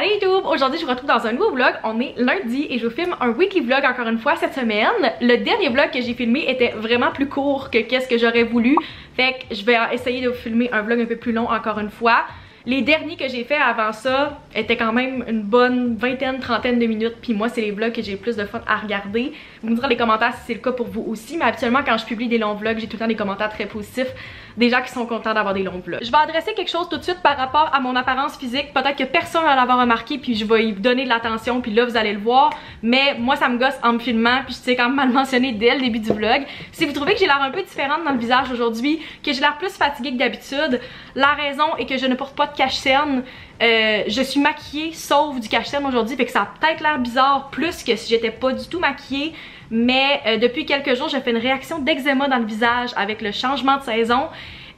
Allez YouTube! Aujourd'hui je vous retrouve dans un nouveau vlog. On est lundi et je vous filme un weekly vlog encore une fois cette semaine. Le dernier vlog que j'ai filmé était vraiment plus court que qu'est-ce que j'aurais voulu. Fait que je vais essayer de vous filmer un vlog un peu plus long encore une fois. Les derniers que j'ai fait avant ça étaient quand même une bonne vingtaine, trentaine de minutes. Puis moi, c'est les vlogs que j'ai le plus de fun à regarder. Vous me direz dans les commentaires si c'est le cas pour vous aussi. Mais habituellement, quand je publie des longs vlogs, j'ai tout le temps des commentaires très positifs. Des gens qui sont contents d'avoir des longs vlogs. Je vais adresser quelque chose tout de suite par rapport à mon apparence physique. Peut-être que personne va l'avoir remarqué, puis je vais y donner de l'attention, puis là, vous allez le voir. Mais moi, ça me gosse en me filmant, puis je sais quand même mal mentionné dès le début du vlog. Si vous trouvez que j'ai l'air un peu différente dans le visage aujourd'hui, que j'ai l'air plus fatiguée que d'habitude, la raison est que je ne porte pas de cache-cerne. Je suis maquillée sauf du cache-cerne aujourd'hui, fait que ça a peut-être l'air bizarre plus que si j'étais pas du tout maquillée. Mais depuis quelques jours, j'ai fait une réaction d'eczéma dans le visage avec le changement de saison.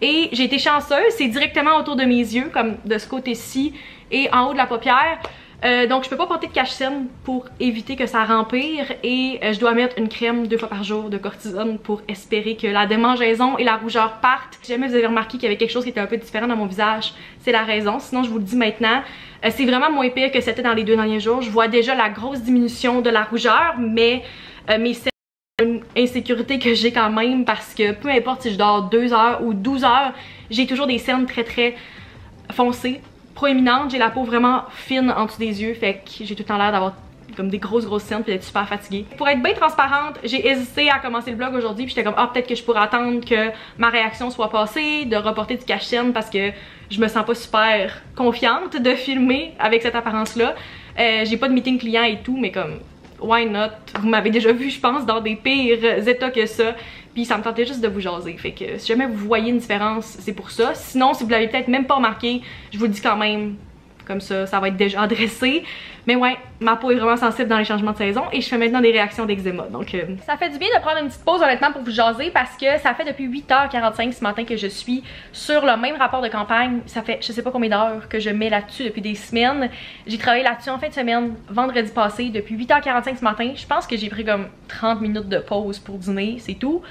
Et j'ai été chanceuse, c'est directement autour de mes yeux, comme de ce côté-ci et en haut de la paupière. Donc je peux pas porter de cache-cerne pour éviter que ça rempire. Et je dois mettre une crème 2 fois par jour de cortisone pour espérer que la démangeaison et la rougeur partent. Si jamais vous avez remarqué qu'il y avait quelque chose qui était un peu différent dans mon visage, c'est la raison. Sinon je vous le dis maintenant, c'est vraiment moins pire que c'était dans les 2 derniers jours. Je vois déjà la grosse diminution de la rougeur, mais mes cernes, une insécurité que j'ai quand même parce que peu importe si je dors 2 heures ou 12 heures, j'ai toujours des cernes très foncées, proéminentes. J'ai la peau vraiment fine en dessous des yeux, fait que j'ai tout le temps l'air d'avoir comme des grosses cernes puis d'être super fatiguée. Pour être bien transparente, j'ai hésité à commencer le vlog aujourd'hui puis j'étais comme peut-être que je pourrais attendre que ma réaction soit passée, de reporter du cache-cerne parce que je me sens pas super confiante de filmer avec cette apparence là. J'ai pas de meeting client et tout, mais comme why not? Vous m'avez déjà vu, je pense, dans des pires états que ça. Puis ça me tentait juste de vous jaser. Fait que si jamais vous voyez une différence, c'est pour ça. Sinon, si vous l'avez peut-être même pas remarqué, je vous le dis quand même. Comme ça, ça va être déjà adressé. Mais ouais, ma peau est vraiment sensible dans les changements de saison et je fais maintenant des réactions d'eczéma. Donc ça fait du bien de prendre une petite pause honnêtement pour vous jaser parce que ça fait depuis 8h45 ce matin que je suis sur le même rapport de campagne. Ça fait je sais pas combien d'heures que je mets là-dessus depuis des semaines. J'ai travaillé là-dessus en fin de semaine, vendredi passé, depuis 8h45 ce matin. Je pense que j'ai pris comme 30 minutes de pause pour dîner, c'est tout.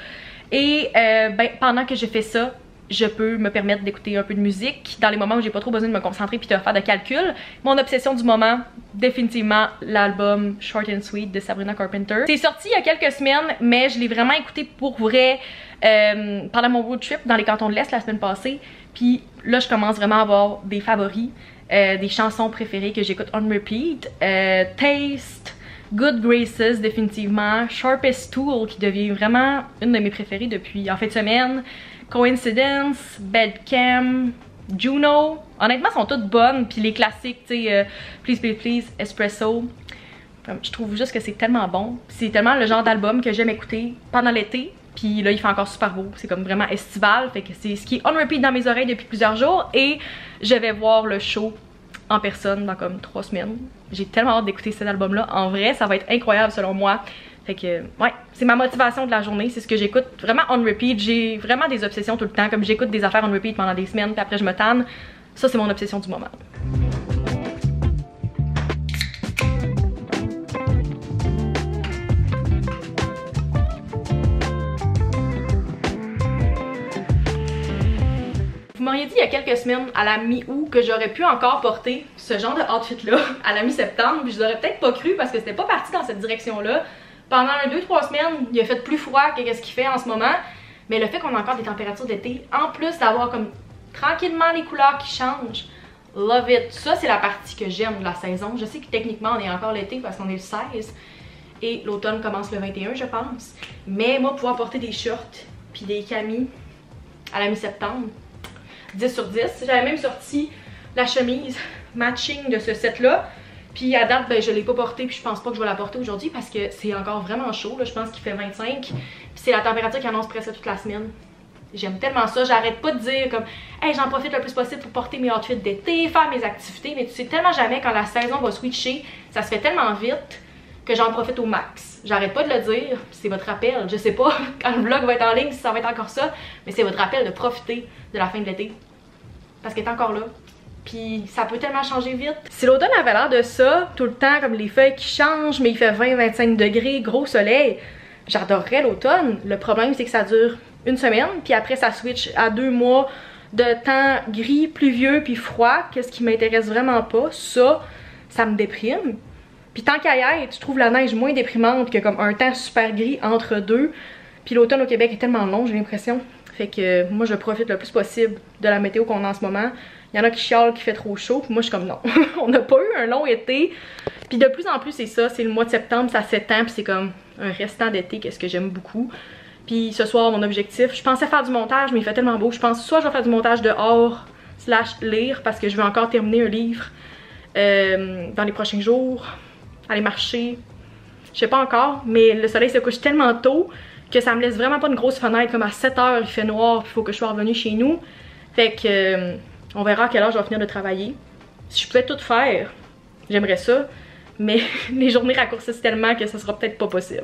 Et ben, pendant que je fais ça, je peux me permettre d'écouter un peu de musique dans les moments où j'ai pas trop besoin de me concentrer puis de faire de calculs. Mon obsession du moment, définitivement l'album Short and Sweet de Sabrina Carpenter. C'est sorti il y a quelques semaines, mais je l'ai vraiment écouté pour vrai pendant mon road trip dans les cantons de l'Est la semaine passée. Puis là, je commence vraiment à avoir des favoris, des chansons préférées que j'écoute on repeat. Taste, Good Graces définitivement, Sharpest Tool qui devient vraiment une de mes préférées depuis en fin de semaine. Coincidence, Bedcam, Juno, honnêtement sont toutes bonnes, puis les classiques, tu sais, Please Please Please, Espresso, je trouve juste que c'est tellement bon, c'est tellement le genre d'album que j'aime écouter pendant l'été, puis là il fait encore super beau, c'est comme vraiment estival, fait que c'est ce qui est on repeat dans mes oreilles depuis plusieurs jours et je vais voir le show en personne dans comme 3 semaines. J'ai tellement hâte d'écouter cet album là, en vrai ça va être incroyable selon moi. Fait que, ouais, c'est ma motivation de la journée, c'est ce que j'écoute vraiment on repeat. J'ai vraiment des obsessions tout le temps, comme j'écoute des affaires on repeat pendant des semaines, puis après je me tanne. Ça, c'est mon obsession du moment. Vous m'auriez dit il y a quelques semaines, à la mi-août, que j'aurais pu encore porter ce genre de outfit-là à la mi-septembre, puis je l'aurais peut-être pas cru parce que c'était pas parti dans cette direction-là. Pendant 2-3 semaines, il a fait plus froid que ce qu'il fait en ce moment. Mais le fait qu'on a encore des températures d'été, en plus d'avoir comme tranquillement les couleurs qui changent, love it. Ça, c'est la partie que j'aime de la saison. Je sais que techniquement, on est encore l'été parce qu'on est le 16. Et l'automne commence le 21, je pense. Mais moi, pouvoir porter des shorts puis des camis à la mi-septembre, 10 sur 10. J'avais même sorti la chemise matching de ce set-là. Puis à date, ben, je l'ai pas portée puis je pense pas que je vais la porter aujourd'hui parce que c'est encore vraiment chaud. Là. Je pense qu'il fait 25. Puis c'est la température qui annonce presque toute la semaine. J'aime tellement ça. J'arrête pas de dire comme hey, j'en profite le plus possible pour porter mes outfits d'été, faire mes activités. Mais tu sais tellement jamais quand la saison va switcher. Ça se fait tellement vite que j'en profite au max. J'arrête pas de le dire. C'est votre rappel. Je sais pas quand le vlog va être en ligne si ça va être encore ça. Mais c'est votre rappel de profiter de la fin de l'été. Parce qu'elle est encore là. Puis ça peut tellement changer vite. Si l'automne avait l'air de ça, tout le temps comme les feuilles qui changent, mais il fait 20-25 degrés, gros soleil, j'adorerais l'automne. Le problème c'est que ça dure une semaine, puis après ça switch à 2 mois de temps gris, pluvieux, puis froid, qu'est-ce qui m'intéresse vraiment pas. Ça, ça me déprime. Puis tant qu'à y être, je trouve la neige moins déprimante que comme un temps super gris entre deux. Puis l'automne au Québec est tellement long, j'ai l'impression. Fait que moi je profite le plus possible de la météo qu'on a en ce moment. Il y en a qui chialent qu'il fait trop chaud, puis moi je suis comme non. On n'a pas eu un long été. Puis de plus en plus c'est ça, c'est le mois de septembre, ça s'étend, puis c'est comme un restant d'été, qu'est-ce que j'aime beaucoup. Puis ce soir mon objectif, je pensais faire du montage mais il fait tellement beau, je pense soit je vais faire du montage dehors / lire parce que je veux encore terminer un livre dans les prochains jours, aller marcher, je sais pas encore, mais le soleil se couche tellement tôt que ça me laisse vraiment pas une grosse fenêtre, comme à 7 h il fait noir, il faut que je sois revenue chez nous. Fait que on verra à quelle heure je vais finir de travailler. Si je pouvais tout faire, j'aimerais ça, mais les journées raccourcissent tellement que ça sera peut-être pas possible.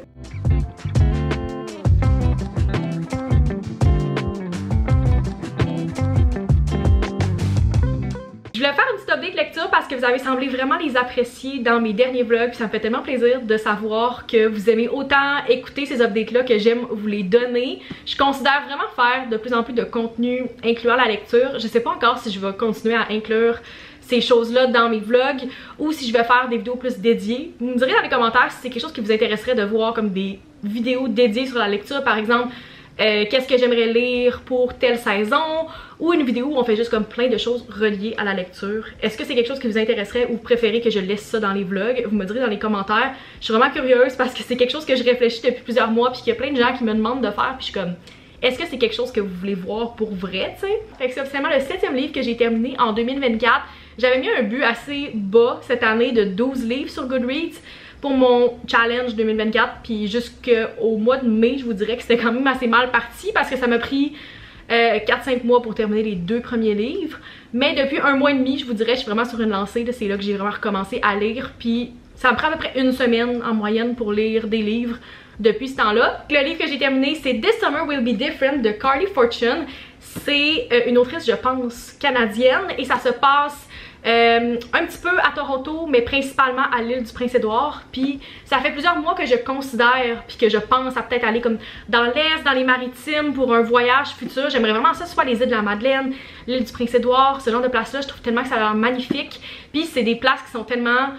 Je voulais faire une petite update lecture parce que vous avez semblé vraiment les apprécier dans mes derniers vlogs. Puis ça me fait tellement plaisir de savoir que vous aimez autant écouter ces updates-là que j'aime vous les donner. Je considère vraiment faire de plus en plus de contenu incluant la lecture. Je sais pas encore si je vais continuer à inclure ces choses-là dans mes vlogs ou si je vais faire des vidéos plus dédiées. Vous me direz dans les commentaires si c'est quelque chose qui vous intéresserait de voir comme des vidéos dédiées sur la lecture, par exemple. Qu'est-ce que j'aimerais lire pour telle saison, ou une vidéo où on fait juste comme plein de choses reliées à la lecture. Est-ce que c'est quelque chose qui vous intéresserait ou vous préférez que je laisse ça dans les vlogs? Vous me direz dans les commentaires. Je suis vraiment curieuse parce que c'est quelque chose que je réfléchis depuis plusieurs mois puis qu'il y a plein de gens qui me demandent de faire puis je suis comme est-ce que c'est quelque chose que vous voulez voir pour vrai, tu sais? Fait que c'est officiellement le 7e livre que j'ai terminé en 2024. J'avais mis un but assez bas cette année de 12 livres sur Goodreads pour mon challenge 2024, puis jusqu'au mois de mai, je vous dirais que c'était quand même assez mal parti parce que ça m'a pris 4-5 mois pour terminer les 2 premiers livres. Mais depuis 1 mois et demi, je vous dirais, je suis vraiment sur une lancée. C'est là que j'ai vraiment recommencé à lire, puis ça me prend à peu près 1 semaine en moyenne pour lire des livres depuis ce temps-là. Le livre que j'ai terminé, c'est This Summer Will Be Different de Carly Fortune. C'est une autrice, je pense, canadienne, et ça se passe un petit peu à Toronto, mais principalement à l'île du Prince-Édouard. Puis ça fait plusieurs mois que je considère puis que je pense à peut-être aller comme dans l'Est, dans les Maritimes pour un voyage futur. J'aimerais vraiment ça, soit les îles de la Madeleine, l'île du Prince-Édouard, ce genre de places-là. Je trouve tellement que ça a l'air magnifique. Puis c'est des places qui sont tellement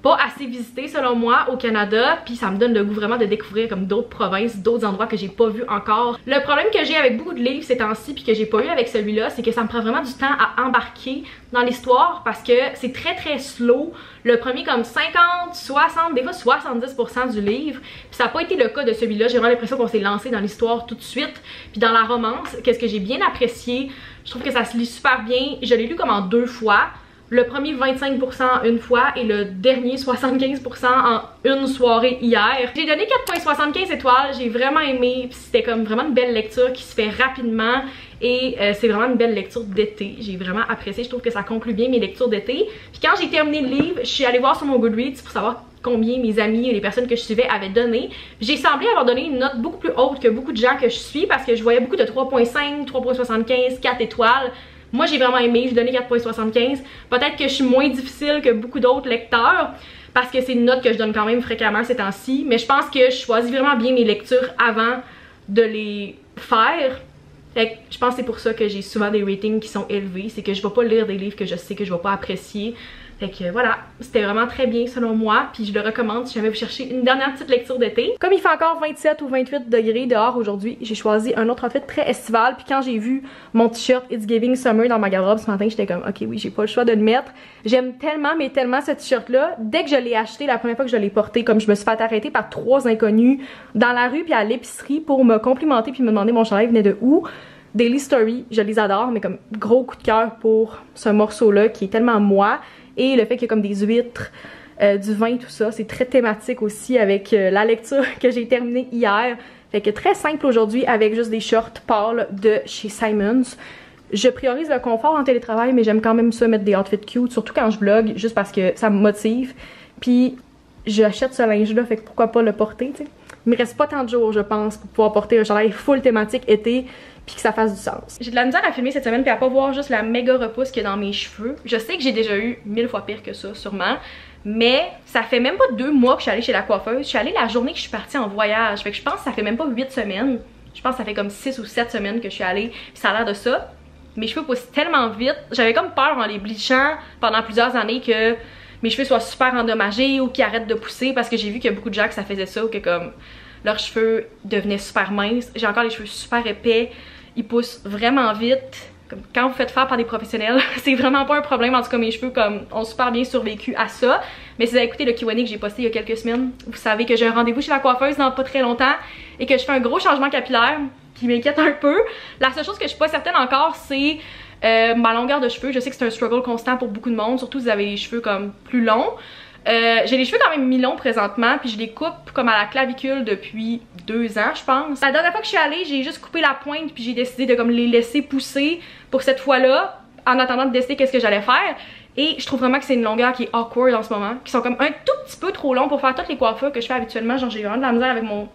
pas assez visité selon moi au Canada, puis ça me donne le goût vraiment de découvrir comme d'autres provinces, d'autres endroits que j'ai pas vu encore. Le problème que j'ai avec beaucoup de livres ces temps-ci puis que j'ai pas eu avec celui-là, c'est que ça me prend vraiment du temps à embarquer dans l'histoire parce que c'est très slow. Le premier comme 50, 60, des fois 70% du livre, puis ça n'a pas été le cas de celui-là. J'ai vraiment l'impression qu'on s'est lancé dans l'histoire tout de suite. Puis dans la romance, qu'est-ce que j'ai bien apprécié, je trouve que ça se lit super bien. Je l'ai lu comme en 2 fois. Le premier 25% une fois et le dernier 75% en une soirée hier. J'ai donné 4.75 étoiles, j'ai vraiment aimé, puis c'était comme vraiment une belle lecture qui se fait rapidement et c'est vraiment une belle lecture d'été. J'ai vraiment apprécié, je trouve que ça conclut bien mes lectures d'été. Puis quand j'ai terminé le livre, je suis allée voir sur mon Goodreads pour savoir combien mes amis et les personnes que je suivais avaient donné. J'ai semblé avoir donné une note beaucoup plus haute que beaucoup de gens que je suis parce que je voyais beaucoup de 3.5, 3.75, 4 étoiles. Moi j'ai vraiment aimé, j'ai donné 4.75. Peut-être que je suis moins difficile que beaucoup d'autres lecteurs parce que c'est une note que je donne quand même fréquemment ces temps-ci. Mais je pense que je choisis vraiment bien mes lectures avant de les faire. Fait que je pense que c'est pour ça que j'ai souvent des ratings qui sont élevés. C'est que je vais pas lire des livres que je sais que je vais pas apprécier. Fait que voilà, c'était vraiment très bien selon moi, puis je le recommande si jamais vous cherchez une dernière petite lecture d'été. Comme il fait encore 27 ou 28 degrés dehors aujourd'hui, j'ai choisi un autre outfit très estival, puis quand j'ai vu mon t-shirt It's Giving Summer dans ma garde-robe ce matin, j'étais comme ok oui, j'ai pas le choix de le mettre. J'aime tellement, mais tellement ce t-shirt là. Dès que je l'ai acheté, la première fois que je l'ai porté, comme je me suis fait arrêter par 3 inconnus dans la rue puis à l'épicerie pour me complimenter puis me demander mon chandail venait de où. Daily Story, je les adore, mais comme gros coup de cœur pour ce morceau-là qui est tellement moi. Et le fait qu'il y a comme des huîtres, du vin, tout ça, c'est très thématique aussi avec la lecture que j'ai terminée hier. Fait que très simple aujourd'hui avec juste des shorts pâles de chez Simons. Je priorise le confort en télétravail, mais j'aime quand même ça mettre des outfits cute, surtout quand je vlog, juste parce que ça me motive. Puis j'achète ce linge-là, fait que pourquoi pas le porter, tu sais. Il me reste pas tant de jours, je pense, pour pouvoir porter un chandail full thématique été puis que ça fasse du sens. J'ai de la misère à filmer cette semaine puis à pas voir juste la méga repousse qu'il y a dans mes cheveux. Je sais que j'ai déjà eu 1000 fois pire que ça, sûrement. Mais ça fait même pas 2 mois que je suis allée chez la coiffeuse. Je suis allée la journée que je suis partie en voyage. Fait que je pense que ça fait même pas 8 semaines. Je pense que ça fait comme 6 ou 7 semaines que je suis allée. Puis ça a l'air de ça. Mes cheveux poussent tellement vite. J'avais comme peur en les bleachant pendant plusieurs années que mes cheveux soient super endommagés ou qu'ils arrêtent de pousser, parce que j'ai vu qu'il y a beaucoup de gens que ça faisait ça ou que comme leurs cheveux devenaient super minces. J'ai encore les cheveux super épais, ils poussent vraiment vite. Comme quand vous faites faire par des professionnels, c'est vraiment pas un problème. En tout cas, mes cheveux comme ont super bien survécu à ça. Mais si vous avez écouté le Q&A que j'ai posté il y a quelques semaines, vous savez que j'ai un rendez-vous chez la coiffeuse dans pas très longtemps et que je fais un gros changement capillaire qui m'inquiète un peu. La seule chose que je suis pas certaine encore, c'est ma longueur de cheveux. Je sais que c'est un struggle constant pour beaucoup de monde, surtout si vous avez les cheveux comme plus longs. J'ai les cheveux quand même mi-longs présentement, puis je les coupe comme à la clavicule depuis 2 ans je pense. La dernière fois que je suis allée, j'ai juste coupé la pointe puis j'ai décidé de comme les laisser pousser pour cette fois-là, en attendant de décider qu'est-ce que j'allais faire. Et je trouve vraiment que c'est une longueur qui est awkward en ce moment, qui sont comme un tout petit peu trop longs pour faire toutes les coiffures que je fais habituellement. Genre j'ai vraiment de la misère avec mon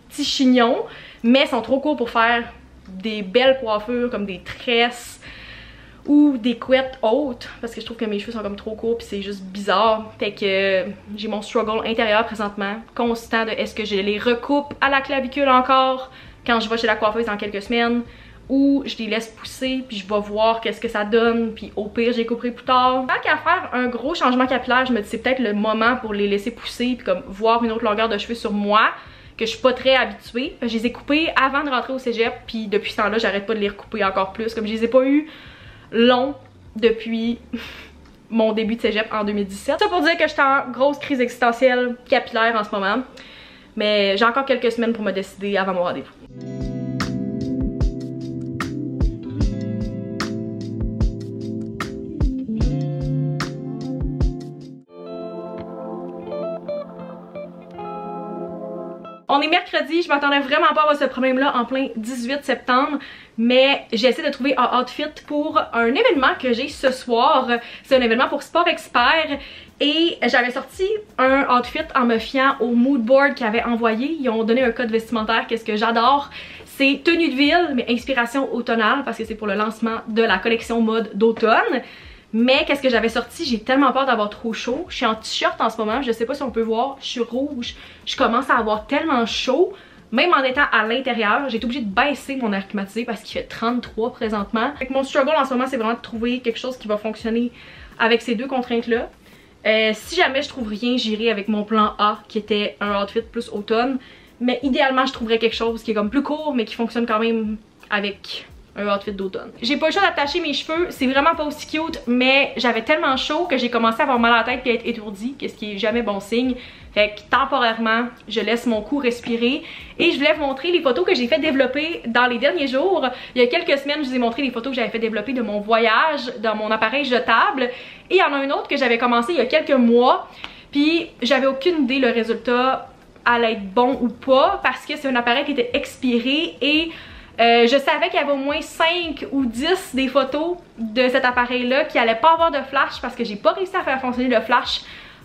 petit chignon, mais sont trop courts pour faire des belles coiffures comme des tresses ou des couettes hautes, parce que je trouve que mes cheveux sont comme trop courts puis c'est juste bizarre. Fait que j'ai mon struggle intérieur présentement, constant de est-ce que je les recoupe à la clavicule encore quand je vais chez la coiffeuse dans quelques semaines, ou je les laisse pousser puis je vais voir qu'est-ce que ça donne puis au pire je les couperai plus tard. Tant qu'à faire un gros changement capillaire, je me dis c'est peut-être le moment pour les laisser pousser puis comme voir une autre longueur de cheveux sur moi que je suis pas très habituée. Je les ai coupés avant de rentrer au cégep puis depuis ce temps-là j'arrête pas de les recouper encore plus, comme je les ai pas eu long depuis mon début de cégep en 2017. Ça pour dire que j'étais en grosse crise existentielle capillaire en ce moment. Mais j'ai encore quelques semaines pour me décider avant mon rendez-vous. On est mercredi, je m'attendais vraiment pas à avoir ce problème-là en plein 18 septembre, mais j'ai essayé de trouver un outfit pour un événement que j'ai ce soir. C'est un événement pour Sport Expert et j'avais sorti un outfit en me fiant au mood board qu'ils avaient envoyé. Ils ont donné un code vestimentaire, qu'est-ce que j'adore. C'est tenue de ville, mais inspiration automnale parce que c'est pour le lancement de la collection mode d'automne. Mais qu'est-ce que j'avais sorti? J'ai tellement peur d'avoir trop chaud. Je suis en t-shirt en ce moment, je sais pas si on peut voir, je suis rouge. Je commence à avoir tellement chaud, même en étant à l'intérieur. J'ai été obligée de baisser mon air climatisé parce qu'il fait 33 présentement. Fait que mon struggle en ce moment, c'est vraiment de trouver quelque chose qui va fonctionner avec ces deux contraintes-là. Si jamais je trouve rien, j'irai avec mon plan A qui était un outfit plus automne. Mais idéalement, je trouverais quelque chose qui est comme plus court mais qui fonctionne quand même avec un outfit d'automne. J'ai pas le choix d'attacher mes cheveux, c'est vraiment pas aussi cute, mais j'avais tellement chaud que j'ai commencé à avoir mal à la tête et à être étourdie, ce qui est jamais bon signe. Fait que temporairement, je laisse mon cou respirer et je voulais vous montrer les photos que j'ai fait développer dans les derniers jours. Il y a quelques semaines, je vous ai montré les photos que j'avais fait développer de mon voyage dans mon appareil jetable. Et il y en a un autre que j'avais commencé il y a quelques mois, puis j'avais aucune idée le résultat allait être bon ou pas parce que c'est un appareil qui était expiré et je savais qu'il y avait au moins 5 ou 10 des photos de cet appareil-là qui allait pas avoir de flash parce que j'ai pas réussi à faire fonctionner le flash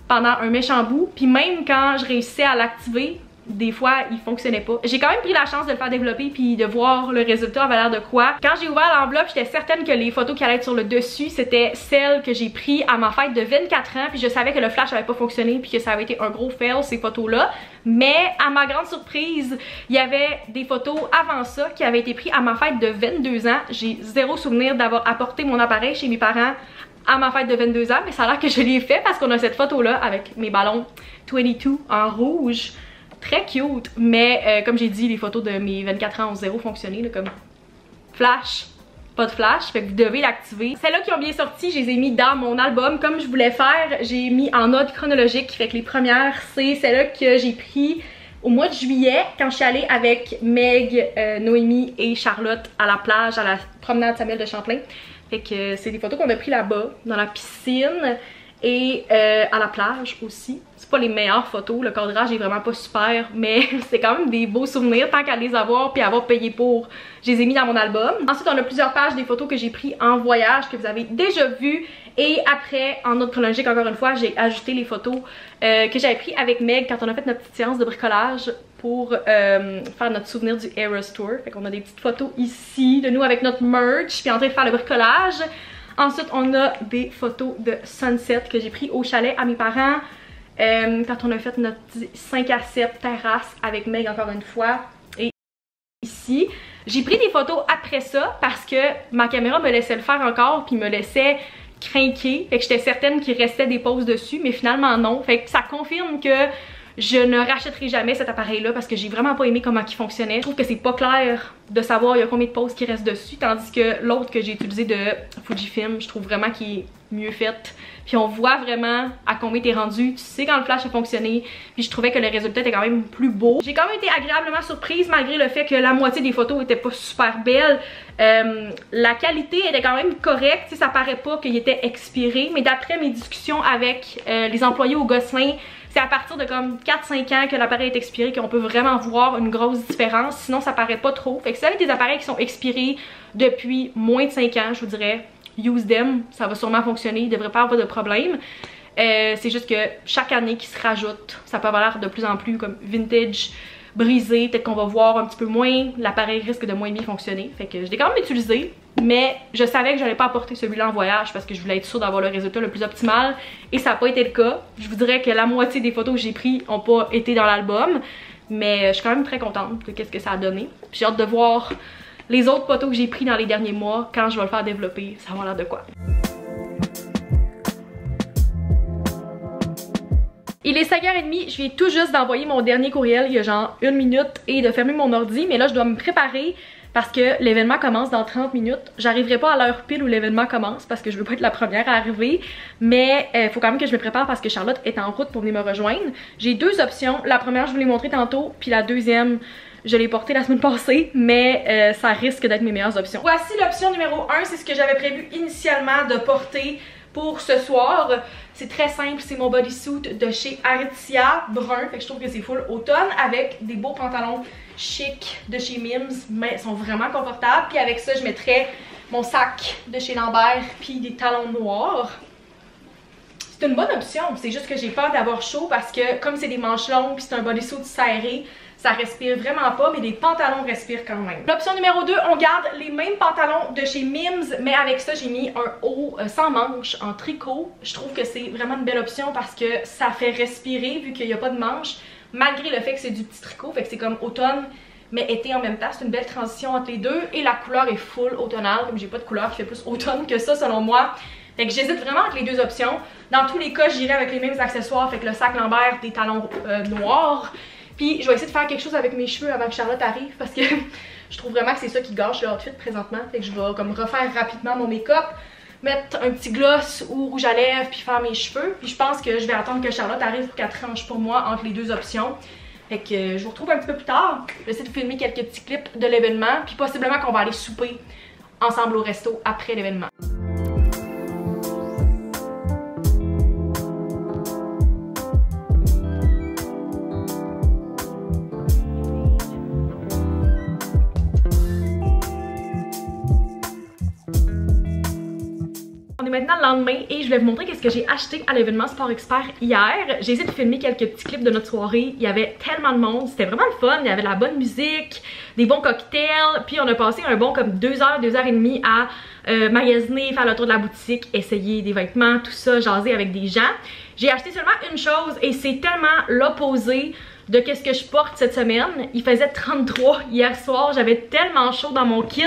pendant un méchant bout. Puis même quand je réussissais à l'activer, des fois il fonctionnait pas. J'ai quand même pris la chance de le faire développer puis de voir le résultat avait l'air de quoi. Quand j'ai ouvert l'enveloppe, j'étais certaine que les photos qui allaient être sur le dessus c'était celles que j'ai prises à ma fête de 24 ans, puis je savais que le flash avait pas fonctionné puis que ça avait été un gros fail ces photos là. Mais à ma grande surprise, il y avait des photos avant ça qui avaient été prises à ma fête de 22 ans. J'ai zéro souvenir d'avoir apporté mon appareil chez mes parents à ma fête de 22 ans, mais ça a l'air que je l'ai fait parce qu'on a cette photo là avec mes ballons 22 en rouge. Très cute, mais comme j'ai dit, les photos de mes 24 ans ont zéro fonctionné, là, comme flash, pas de flash, fait que vous devez l'activer. Celles-là qui ont bien sorti, je les ai mis dans mon album comme je voulais faire. J'ai mis en ordre chronologique, fait que les premières, c'est celles-là que j'ai pris au mois de juillet quand je suis allée avec Meg, Noémie et Charlotte à la plage, à la promenade Samuel de Champlain. Fait que c'est des photos qu'on a pris là-bas, dans la piscine et à la plage aussi. C'est pas les meilleures photos, le cadrage est vraiment pas super, mais c'est quand même des beaux souvenirs tant qu'à les avoir puis avoir payé pour. Je les ai mis dans mon album. Ensuite on a plusieurs pages des photos que j'ai pris en voyage que vous avez déjà vues. Et après, en ordre chronologique encore une fois, j'ai ajouté les photos que j'avais pris avec Meg quand on a fait notre petite séance de bricolage pour faire notre souvenir du Eras Tour. Fait qu'on a des petites photos ici de nous avec notre merch puis en train de faire le bricolage. Ensuite on a des photos de sunset que j'ai pris au chalet à mes parents quand on a fait notre 5 à 7 terrasse avec Meg encore une fois. Et ici j'ai pris des photos après ça parce que ma caméra me laissait le faire encore puis me laissait crinqué. Fait que j'étais certaine qu'il restait des poses dessus, mais finalement non. Fait que ça confirme que je ne rachèterai jamais cet appareil-là parce que j'ai vraiment pas aimé comment il fonctionnait. Je trouve que c'est pas clair de savoir il y a combien de poses qui restent dessus, tandis que l'autre que j'ai utilisé de Fujifilm, je trouve vraiment qu'il est mieux fait. Puis on voit vraiment à combien t'es rendu, tu sais quand le flash a fonctionné, puis je trouvais que le résultat était quand même plus beau. J'ai quand même été agréablement surprise malgré le fait que la moitié des photos étaient pas super belles. La qualité était quand même correcte, tu sais, ça paraît pas qu'il était expiré, mais d'après mes discussions avec les employés au Gosselin, c'est à partir de comme 4-5 ans que l'appareil est expiré qu'on peut vraiment voir une grosse différence, sinon ça paraît pas trop. Fait que si vous avez des appareils qui sont expirés depuis moins de 5 ans, je vous dirais, use them, ça va sûrement fonctionner, il devrait pas avoir de problème. C'est juste que chaque année qui se rajoute, ça peut avoir l'air de plus en plus comme vintage, brisé, peut-être qu'on va voir un petit peu moins, l'appareil risque de moins bien fonctionner. Fait que je l'ai quand même utilisé, mais je savais que j'allais pas apporter celui-là en voyage parce que je voulais être sûre d'avoir le résultat le plus optimal et ça n'a pas été le cas. Je vous dirais que la moitié des photos que j'ai prises n'ont pas été dans l'album, mais je suis quand même très contente de ce que ça a donné. J'ai hâte de voir les autres photos que j'ai prises dans les derniers mois quand je vais le faire développer, ça va avoir l'air de quoi. Il est 5h30, je viens tout juste d'envoyer mon dernier courriel il y a genre 1 minute et de fermer mon ordi, mais là je dois me préparer parce que l'événement commence dans 30 minutes. J'arriverai pas à l'heure pile où l'événement commence parce que je veux pas être la première à arriver, mais faut quand même que je me prépare parce que Charlotte est en route pour venir me rejoindre. J'ai deux options, la première je vous l'ai montré tantôt, puis la deuxième je l'ai portée la semaine passée, mais ça risque d'être mes meilleures options. Voici l'option numéro 1, c'est ce que j'avais prévu initialement de porter pour ce soir. C'est très simple, c'est mon bodysuit de chez Aritzia, brun, fait que je trouve que c'est full automne, avec des beaux pantalons chic de chez Mims, mais ils sont vraiment confortables. Puis avec ça, je mettrais mon sac de chez Lambert, puis des talons noirs. C'est une bonne option, c'est juste que j'ai peur d'avoir chaud parce que comme c'est des manches longues, puis c'est un bodysuit serré, ça respire vraiment pas, mais les pantalons respirent quand même. L'option numéro 2, on garde les mêmes pantalons de chez Mims, mais avec ça, j'ai mis un haut sans manches en tricot. Je trouve que c'est vraiment une belle option parce que ça fait respirer vu qu'il n'y a pas de manches, malgré le fait que c'est du petit tricot, fait que c'est comme automne mais été en même temps. C'est une belle transition entre les deux et la couleur est full automnale, comme j'ai pas de couleur qui fait plus automne que ça selon moi. Fait que j'hésite vraiment entre les deux options. Dans tous les cas, j'irai avec les mêmes accessoires, fait que le sac Lambert, des talons noirs. Puis je vais essayer de faire quelque chose avec mes cheveux avant que Charlotte arrive parce que je trouve vraiment que c'est ça qui gâche le outfit présentement. Fait que je vais comme refaire rapidement mon make-up, mettre un petit gloss ou rouge à lèvres puis faire mes cheveux. Puis je pense que je vais attendre que Charlotte arrive pour qu'elle tranche pour moi entre les deux options. Fait que je vous retrouve un petit peu plus tard. Je vais essayer de filmer quelques petits clips de l'événement. Puis possiblement qu'on va aller souper ensemble au resto après l'événement. Maintenant le lendemain et je vais vous montrer qu'est-ce que j'ai acheté à l'événement Sport Expert hier. J'ai essayé de filmer quelques petits clips de notre soirée. Il y avait tellement de monde, c'était vraiment le fun. Il y avait de la bonne musique, des bons cocktails, puis on a passé un bon comme 2 heures, 2 heures et demie à magasiner, faire le tour de la boutique, essayer des vêtements, tout ça, jaser avec des gens. J'ai acheté seulement une chose et c'est tellement l'opposé de qu'est-ce que je porte cette semaine. Il faisait 33 hier soir, j'avais tellement chaud dans mon kit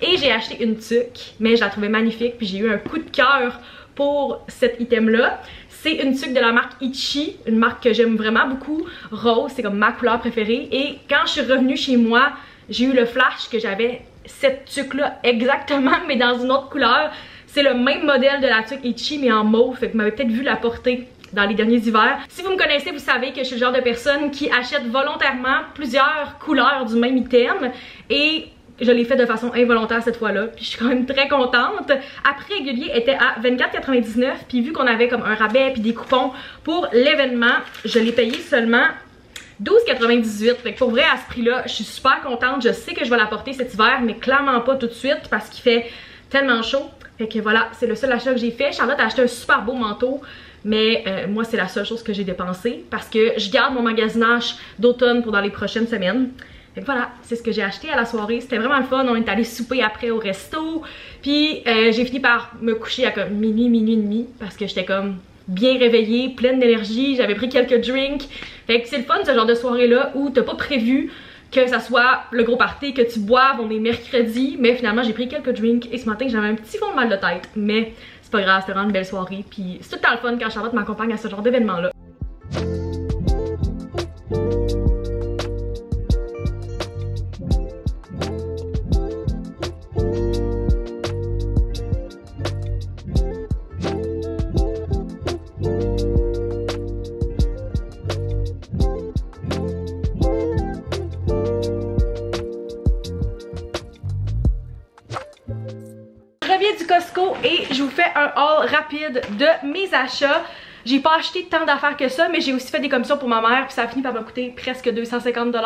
et j'ai acheté une tuque, mais je la trouvais magnifique puis j'ai eu un coup de cœur pour cet item là. C'est une tuque de la marque Itchy, une marque que j'aime vraiment beaucoup, rose, c'est comme ma couleur préférée et quand je suis revenue chez moi, j'ai eu le flash que j'avais cette tuque là exactement mais dans une autre couleur. C'est le même modèle de la tuque Itchy mais en mauve, fait que vous m'avez peut-être vu la porter dans les derniers hivers. Si vous me connaissez, vous savez que je suis le genre de personne qui achète volontairement plusieurs couleurs du même item et je l'ai fait de façon involontaire cette fois-là, puis je suis quand même très contente. Après, régulier était à 24,99 puis vu qu'on avait comme un rabais puis des coupons pour l'événement, je l'ai payé seulement 12,98. Fait que pour vrai, à ce prix-là, je suis super contente. Je sais que je vais la porter cet hiver, mais clairement pas tout de suite parce qu'il fait tellement chaud. Fait que voilà, c'est le seul achat que j'ai fait. Charlotte a acheté un super beau manteau. Mais moi, c'est la seule chose que j'ai dépensée parce que je garde mon magasinage d'automne pour dans les prochaines semaines. Fait que voilà, c'est ce que j'ai acheté à la soirée. C'était vraiment le fun. On est allé souper après au resto. Puis j'ai fini par me coucher à comme minuit et demi parce que j'étais comme bien réveillée, pleine d'énergie. J'avais pris quelques drinks. Fait que c'est le fun ce genre de soirée-là où t'as pas prévu que ça soit le gros party, que tu boives. On est mercredi, mais finalement j'ai pris quelques drinks et ce matin j'avais un petit fond de mal de tête. Mais c'est pas grave, c'était vraiment une belle soirée. Puis c'est tout le temps le fun quand Charlotte m'accompagne à ce genre d'événement-là. Je reviens du Costco et je vous fais un haul rapide de mes achats. J'ai pas acheté tant d'affaires que ça, mais j'ai aussi fait des commissions pour ma mère, puis ça a fini par me coûter presque 250 $,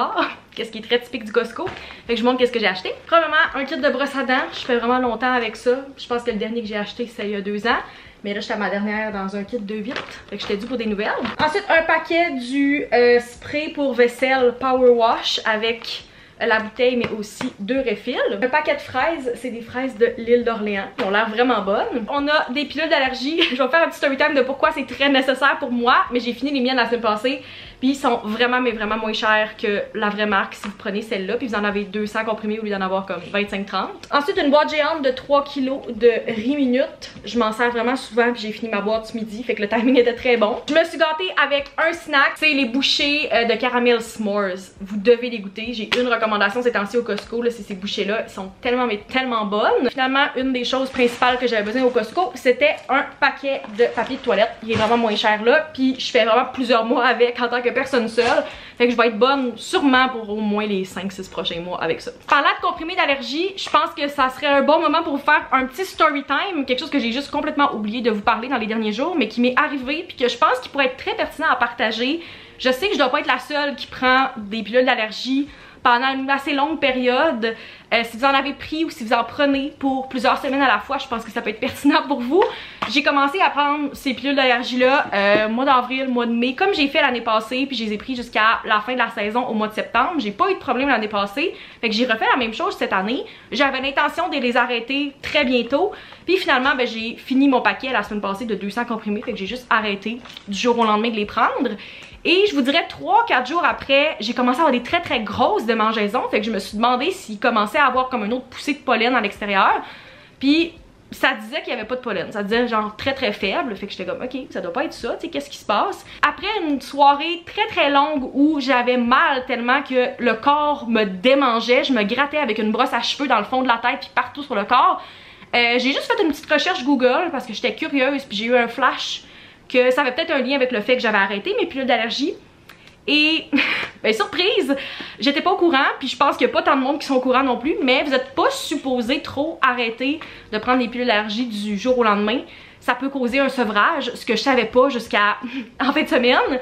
qu'est-ce qui est très typique du Costco. Fait que je vous montre qu'est-ce que j'ai acheté. Premièrement, un kit de brosse à dents. Je fais vraiment longtemps avec ça. Je pense que le dernier que j'ai acheté, c'est il y a 2 ans. Mais là, j'étais à ma dernière dans un kit de 8. Fait que j'étais due pour des nouvelles. Ensuite, un paquet du spray pour vaisselle Power Wash avec la bouteille, mais aussi 2 refills. Un paquet de fraises, c'est des fraises de l'île d'Orléans. Elles ont l'air vraiment bonnes. On a des pilules d'allergie. Je vais faire un petit story time de pourquoi c'est très nécessaire pour moi, mais j'ai fini les miennes la semaine passée. Puis ils sont vraiment, mais vraiment moins chers que la vraie marque si vous prenez celle-là. Puis vous en avez 200 comprimés au lieu d'en avoir comme 25-30. Ensuite, une boîte géante de 3 kg de riz minute. Je m'en sers vraiment souvent, puis j'ai fini ma boîte ce midi. Fait que le timing était très bon. Je me suis gâtée avec un snack. C'est les bouchées de caramel s'mores. Vous devez les goûter. J'ai une recommandation ces temps-ci au Costco. C'est ces bouchées-là. Elles sont tellement, mais tellement bonnes. Finalement, une des choses principales que j'avais besoin au Costco, c'était un paquet de papier de toilette. Il est vraiment moins cher là. Puis je fais vraiment plusieurs mois avec en tant que personne seule. Fait que je vais être bonne sûrement pour au moins les 5-6 prochains mois avec ça. Parlant de comprimés d'allergie, je pense que ça serait un bon moment pour vous faire un petit story time. Quelque chose que j'ai juste complètement oublié de vous parler dans les derniers jours, mais qui m'est arrivé puis que je pense qu'il pourrait être très pertinent à partager. Je sais que je dois pas être la seule qui prend des pilules d'allergie pendant une assez longue période. Si vous en avez pris ou si vous en prenez pour plusieurs semaines à la fois, je pense que ça peut être pertinent pour vous. J'ai commencé à prendre ces pilules d'allergie là mois d'avril, mois de mai, comme j'ai fait l'année passée, puis je les ai pris jusqu'à la fin de la saison au mois de septembre. J'ai pas eu de problème l'année passée, fait que j'ai refait la même chose cette année. J'avais l'intention de les arrêter très bientôt, puis finalement ben, j'ai fini mon paquet la semaine passée de 200 comprimés, fait que j'ai juste arrêté du jour au lendemain de les prendre. Et je vous dirais 3-4 jours après, j'ai commencé à avoir des très grosses démangeaisons. Fait que je me suis demandé s'il commençait à avoir comme une autre poussée de pollen à l'extérieur. Puis ça disait qu'il n'y avait pas de pollen. Ça disait genre très faible. Fait que j'étais comme ok, ça doit pas être ça, tu sais, qu'est-ce qui se passe? Après une soirée très longue où j'avais mal tellement que le corps me démangeait, je me grattais avec une brosse à cheveux dans le fond de la tête puis partout sur le corps. J'ai juste fait une petite recherche Google parce que j'étais curieuse puis j'ai eu un flash que ça avait peut-être un lien avec le fait que j'avais arrêté mes pilules d'allergie. Et, ben surprise, j'étais pas au courant, puis je pense qu'il y a pas tant de monde qui sont au courant non plus, mais vous êtes pas supposé trop arrêter de prendre des pilules d'allergie du jour au lendemain. Ça peut causer un sevrage, ce que je savais pas jusqu'à en fin de semaine.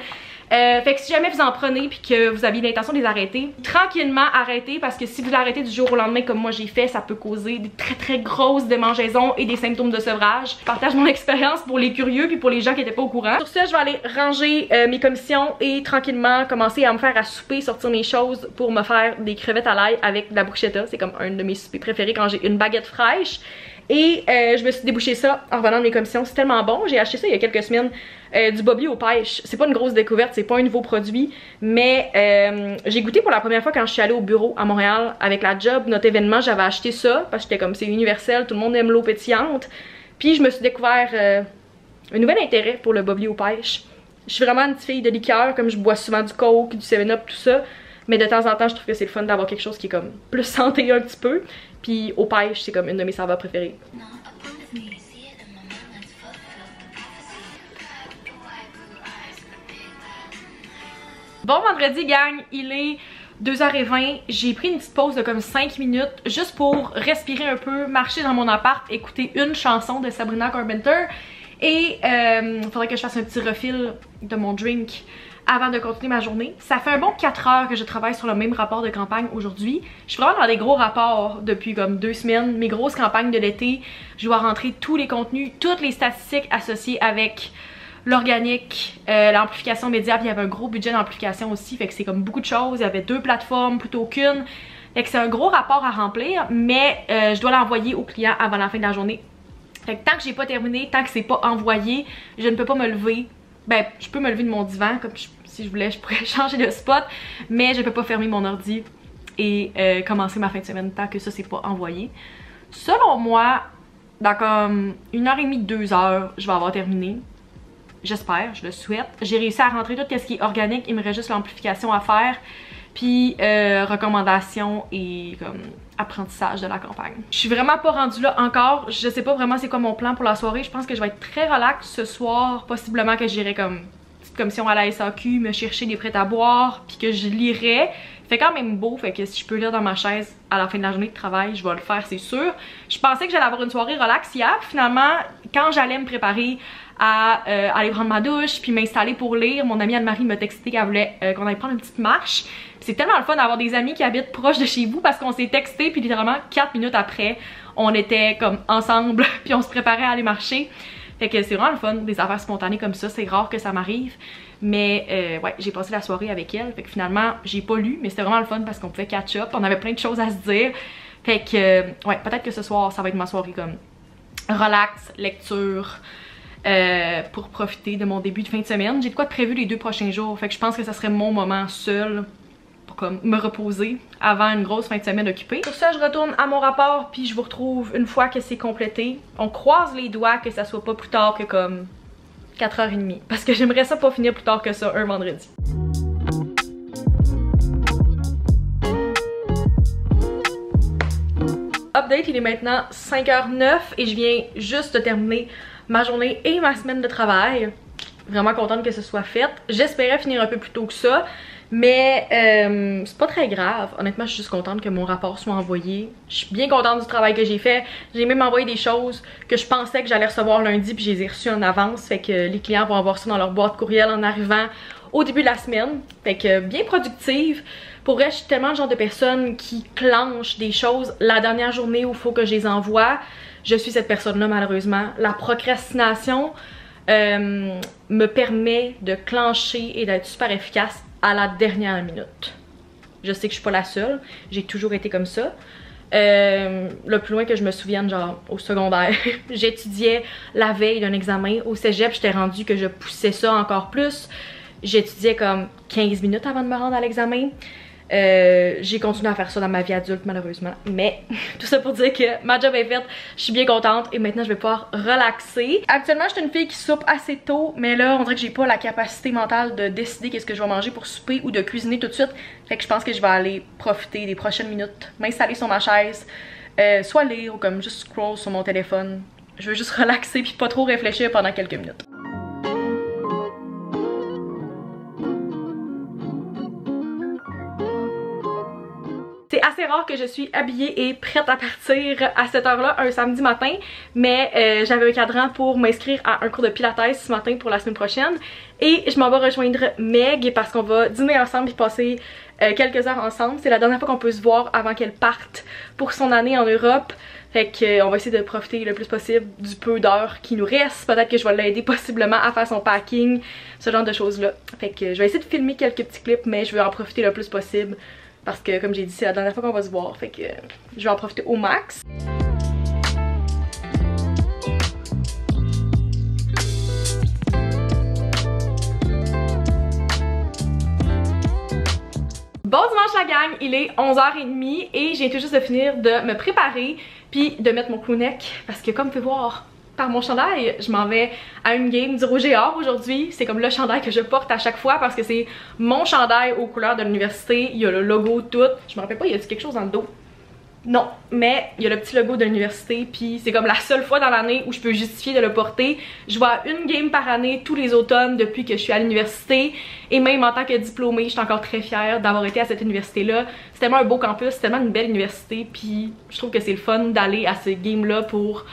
Fait que si jamais vous en prenez puis que vous aviez l'intention de les arrêter, tranquillement arrêtez, parce que si vous l'arrêtez du jour au lendemain comme moi j'ai fait, ça peut causer des très grosses démangeaisons et des symptômes de sevrage. Je partage mon expérience pour les curieux puis pour les gens qui étaient pas au courant. Sur ce, je vais aller ranger mes commissions et tranquillement commencer à me faire à souper, sortir mes choses pour me faire des crevettes à l'ail avec de la bruschetta. C'est comme un de mes soupers préférés quand j'ai une baguette fraîche. Et je me suis débouché ça en revenant de mes commissions. C'est tellement bon. J'ai acheté ça il y a quelques semaines. Du Bobby aux pêches. C'est pas une grosse découverte, c'est pas un nouveau produit. Mais j'ai goûté pour la première fois quand je suis allée au bureau à Montréal avec la job. Notre événement, j'avais acheté ça parce que j'étais comme c'est universel, tout le monde aime l'eau pétillante. Puis je me suis découvert un nouvel intérêt pour le Bobby aux pêches. Je suis vraiment une petite fille de liqueur, comme je bois souvent du Coke, du 7-Up, tout ça. Mais de temps en temps, je trouve que c'est le fun d'avoir quelque chose qui est comme plus santé un petit peu. Puis aux pêches, c'est comme une de mes saveurs préférées. Bon vendredi gang, il est 2h20, j'ai pris une petite pause de comme 5 minutes juste pour respirer un peu, marcher dans mon appart, écouter une chanson de Sabrina Carpenter et il faudrait que je fasse un petit refill de mon drink avant de continuer ma journée. Ça fait un bon 4 heures que je travaille sur le même rapport de campagne aujourd'hui. Je suis vraiment dans des gros rapports depuis comme 2 semaines, mes grosses campagnes de l'été. Je dois rentrer tous les contenus, toutes les statistiques associées avec l'organique, l'amplification média, puis il y avait un gros budget d'amplification aussi, fait que c'est comme beaucoup de choses. Il y avait 2 plateformes plutôt qu'une, fait que c'est un gros rapport à remplir, mais je dois l'envoyer au client avant la fin de la journée. Fait que tant que j'ai pas terminé, tant que c'est pas envoyé, je ne peux pas me lever. Ben, je peux me lever de mon divan, comme si je voulais, je pourrais changer de spot, mais je peux pas fermer mon ordi et commencer ma fin de semaine tant que ça c'est pas envoyé. Selon moi, dans comme 1h30, 2h, je vais avoir terminé. J'espère, je le souhaite. J'ai réussi à rentrer tout ce qui est organique, il me reste juste l'amplification à faire. Puis recommandations et comme apprentissage de la campagne. Je suis vraiment pas rendue là encore. Je sais pas vraiment c'est quoi mon plan pour la soirée. Je pense que je vais être très relax ce soir. Possiblement que j'irai comme petite commission à la SAQ, me chercher des prêts à boire, puis que je lirai. Il fait quand même beau, fait que si je peux lire dans ma chaise à la fin de la journée de travail, je vais le faire, c'est sûr. Je pensais que j'allais avoir une soirée relax hier. Finalement, quand j'allais me préparer à aller prendre ma douche puis m'installer pour lire, mon amie Anne-Marie m'a texté qu'elle voulait qu'on aille prendre une petite marche. C'est tellement le fun d'avoir des amis qui habitent proche de chez vous parce qu'on s'est texté puis littéralement 4 minutes après, on était comme ensemble puis on se préparait à aller marcher. Fait que c'est vraiment le fun, des affaires spontanées comme ça, c'est rare que ça m'arrive. Mais ouais, j'ai passé la soirée avec elle, fait que finalement j'ai pas lu, mais c'était vraiment le fun parce qu'on pouvait catch up, on avait plein de choses à se dire. Fait que ouais, peut-être que ce soir ça va être ma soirée comme relax, lecture, pour profiter de mon début de fin de semaine. J'ai de quoi de prévu les 2 prochains jours, fait que je pense que ça serait mon moment seul pour comme me reposer avant une grosse fin de semaine occupée. Sur ça, je retourne à mon rapport puis je vous retrouve une fois que c'est complété. On croise les doigts que ça soit pas plus tard que comme 4h30 parce que j'aimerais ça pas finir plus tard que ça un vendredi. Update, il est maintenant 5h09 et je viens juste de terminer ma journée et ma semaine de travail. Vraiment contente que ce soit fait. J'espérais finir un peu plus tôt que ça, mais c'est pas très grave. Honnêtement, je suis juste contente que mon rapport soit envoyé. Je suis bien contente du travail que j'ai fait. J'ai même envoyé des choses que je pensais que j'allais recevoir lundi puis je les ai reçues en avance. Fait que les clients vont avoir ça dans leur boîte courriel en arrivant au début de la semaine. Fait que bien productive. Pour vrai, je suis tellement le genre de personne qui clenche des choses la dernière journée où il faut que je les envoie. Je suis cette personne-là malheureusement. La procrastination me permet de clencher et d'être super efficace à la dernière minute. Je sais que je suis pas la seule, j'ai toujours été comme ça. Le plus loin que je me souvienne, genre au secondaire, j'étudiais la veille d'un examen. Au cégep, j'étais rendue que je poussais ça encore plus. J'étudiais comme 15 minutes avant de me rendre à l'examen. J'ai continué à faire ça dans ma vie adulte malheureusement, mais tout ça pour dire que ma job est faite, je suis bien contente et maintenant je vais pouvoir relaxer. Actuellement je suis une fille qui soupe assez tôt, mais là on dirait que j'ai pas la capacité mentale de décider qu'est-ce que je vais manger pour souper ou de cuisiner tout de suite, fait que je pense que je vais aller profiter des prochaines minutes, m'installer sur ma chaise, soit lire ou comme juste scroll sur mon téléphone. Je veux juste relaxer puis pas trop réfléchir pendant quelques minutes. C'est assez rare que je suis habillée et prête à partir à cette heure-là, un samedi matin, mais j'avais un cadran pour m'inscrire à un cours de pilates ce matin pour la semaine prochaine et je m'en vais rejoindre Meg parce qu'on va dîner ensemble et passer quelques heures ensemble. C'est la dernière fois qu'on peut se voir avant qu'elle parte pour son année en Europe. Fait qu'on va essayer de profiter le plus possible du peu d'heures qui nous reste. Peut-être que je vais l'aider possiblement à faire son packing, ce genre de choses-là. Fait que je vais essayer de filmer quelques petits clips, mais je vais en profiter le plus possible. Parce que comme j'ai dit, c'est la dernière fois qu'on va se voir, fait que je vais en profiter au max. Bon dimanche la gang, il est 11h30 et j'ai tout juste de finir de me préparer puis de mettre mon crew-neck parce que comme vous pouvez voir par mon chandail, je m'en vais à une game du Rouge et Or aujourd'hui. C'est comme le chandail que je porte à chaque fois parce que c'est mon chandail aux couleurs de l'université. Il y a le logo tout. Je me rappelle pas, il y a quelque chose dans le dos? Non, mais il y a le petit logo de l'université puis c'est comme la seule fois dans l'année où je peux justifier de le porter. Je vais à une game par année tous les automnes depuis que je suis à l'université et même en tant que diplômée, je suis encore très fière d'avoir été à cette université-là. C'est tellement un beau campus, c'est tellement une belle université puis je trouve que c'est le fun d'aller à ces games-là pour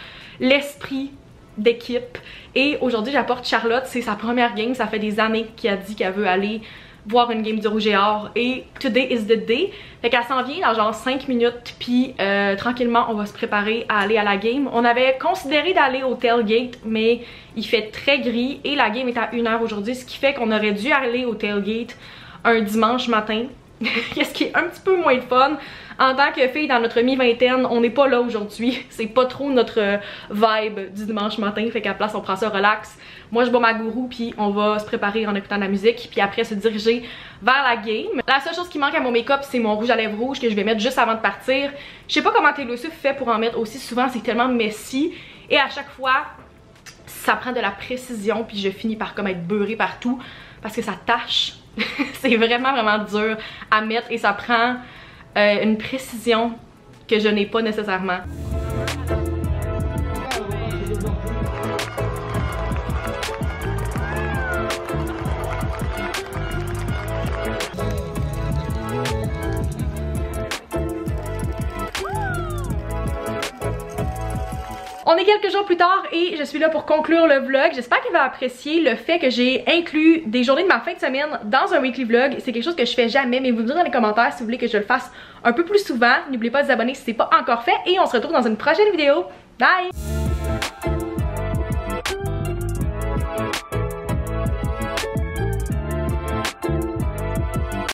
l'esprit d'équipe. Et aujourd'hui j'apporte Charlotte, c'est sa première game, ça fait des années qu'elle a dit qu'elle veut aller voir une game du Rouge et Or et today is the day. Fait qu'elle s'en vient dans genre 5 minutes puis tranquillement on va se préparer à aller à la game. On avait considéré d'aller au tailgate mais il fait très gris et la game est à 1h aujourd'hui, ce qui fait qu'on aurait dû aller au tailgate un dimanche matin. Qu'est-ce qui est un petit peu moins de fun. En tant que fille dans notre mi-vingtaine, on n'est pas là aujourd'hui. C'est pas trop notre vibe du dimanche matin. Fait qu'à la place, on prend ça relax. Moi, je bois ma gourou, puis on va se préparer en écoutant de la musique. Puis après, se diriger vers la game. La seule chose qui manque à mon make-up, c'est mon rouge à lèvres rouge que je vais mettre juste avant de partir. Je sais pas comment Taylor Swift fait pour en mettre aussi souvent. C'est tellement messy. et à chaque fois ça prend de la précision puis je finis par comme être beurrée partout parce que ça tâche. C'est vraiment dur à mettre et ça prend une précision que je n'ai pas nécessairement. On est quelques jours plus tard et je suis là pour conclure le vlog. J'espère qu'il va apprécier le fait que j'ai inclus des journées de ma fin de semaine dans un weekly vlog. C'est quelque chose que je fais jamais, mais vous me direz dans les commentaires si vous voulez que je le fasse un peu plus souvent. N'oubliez pas de vous abonner si c'est pas encore fait et on se retrouve dans une prochaine vidéo. Bye!